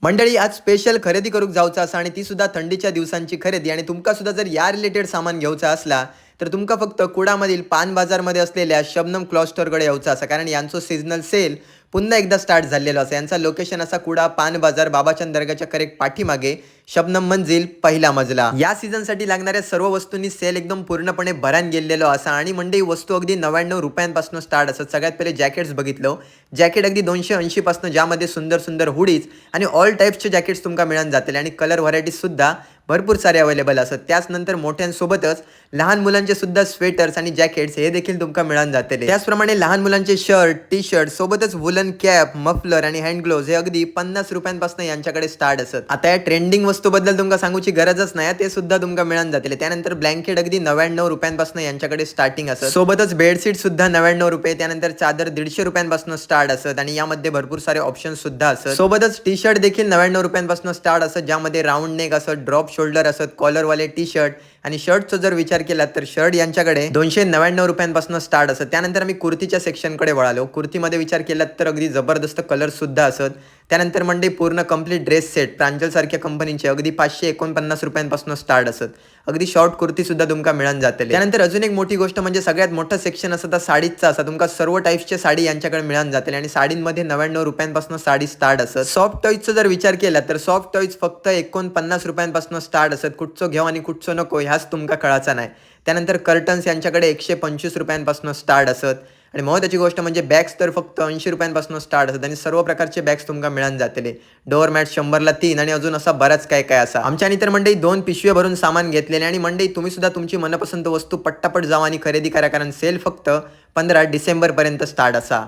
मंडळी आज स्पेशल खरेदी करूक जाऊचा असा आणि ती सुद्धा थंडीच्या दिवसांची खरेदी आणि तुमका सुद्धा जर या रिलेटेड सामान घ्यायचा असला तर तुमका फक्त कुडामधील पान बाजारमध्ये असलेल्या शबनम क्लॉथ स्टोअरकडे यायचं असा कारण यांचं सीझनल सेल पुन्हा एकदा स्टार्ट झालेलो असा. यांचा लोकेशन असा कुडा पान बाजार बाबाचंद दर्गाच्या करेक्ट पाठीमागे शबनम मंजिल पहिला मजला. या सीझनसाठी लागणाऱ्या सर्व वस्तूंनी सेल एकदम पूर्णपणे भरान गेलेलो असा आणि मंडळी वस्तू अगदी 99 रुपयांपासून स्टार्ट असत. सगळ्यात पहिले जॅकेट्स बघितलं. जॅकेट अगदी 280 पासून ज्यामध्ये सुंदर सुंदर हुडीज आणि ऑल टाइप्सचे जॅकेट्स तुमका मिळून जातील आणि कलर व्हरायटीज सुद्धा भरपूर सारे अवेलेबल असतात. त्याच नंतर मोठ्यांसोबतच लहान मुलांचे सुद्धा स्वेटर्स आणि जॅकेट्स हे देखील तुमका मिळून जातील. त्याचप्रमाणे लहान मुलांचे शर्ट टी शर्ट सोबतच वुलन कॅप मफलर आणि हँड ग्लोव्ज हे अगदी 50 रुपयांपासून यांच्याकडे स्टार्ट असत. आता या ट्रेंडिंग वस्तूबद्दल तुमका सांगूची गरजच नाही, ते सुद्धा तुमका मिळून जातील. त्यानंतर ब्लँकेट अगदी 99 रुपयांपासून यांच्याकडे स्टार्टिंग असत. सोबतच बेडशीट सुद्धा 99 रुपये. त्यानंतर चादर 150 रुपयांपासून स्टार्ट असत आणि यामध्ये भरपूर सारे ऑप्शन सुद्धा असत. सोबतच टी शर्ट देखील 99 रुपयांपासून स्टार्ट असत, ज्यामध्ये राऊंड नेक असत, ड्रॉप शोल्डर असत, कॉलरवाले टी शर्ट आणि शर्टचा जर विचार केला तर शर्ट यांच्याकडे 299 रुपयांपासून स्टार्ट असत. त्यानंतर आम्ही कुर्तीच्या सेक्शनकडे वळालो. कुर्तीमध्ये विचार केला तर अगदी जबरदस्त कलर सुद्धा असत. त्यानंतर मंडळी पूर्ण कंप्लीट ड्रेस सेट प्रांजल सारख्या कंपनीचे अगदी 549 रुपयांपासून स्टार्ट असत. अगदी शॉर्ट कुर्ती सुद्धा तुमका मिळून जाते. त्यानंतर अजून एक मोठी गोष्ट म्हणजे सगळ्यात मोठं सेक्शन असतं साडीचा असा. तुमका सर्व टाईप्सचे साडी यांच्याकडे मिळून जातील आणि साडींमध्ये 99 रुपयांपासून साडी स्टार्ट असत. सॉफ्ट टॉईजचा जर विचार केला तर सॉफ्ट टॉईज फक्त 49 रुपयांपासून स्टार्ट असत. कुठचं घेऊ आणि कुठचं नको ह्याच तुमका कळायचा नाही. त्यानंतर कर्टन्स यांच्याकडे 125 रुपयांपासून स्टार्ट असत आणि महत्त्वाची गोष्ट म्हणजे बॅग्स तर फक्त 80 रुपयांपासून स्टार्ट असतात आणि सर्व प्रकारचे बॅग्स तुमका मिळून जातील. डोअर मॅट 100ला 3 आणि अजून असा बराच काय काय असा. आमच्यानी तर मंडळी 2 पिशव्या भरून सामान घेतलेले आणि मंडळी तुम्ही सुद्धा तुमची मनपसंत वस्तू पट्टापट जावा आणि खरेदी करा कारण सेल फक्त 15 डिसेंबर पर्यंत स्टार्ट असा.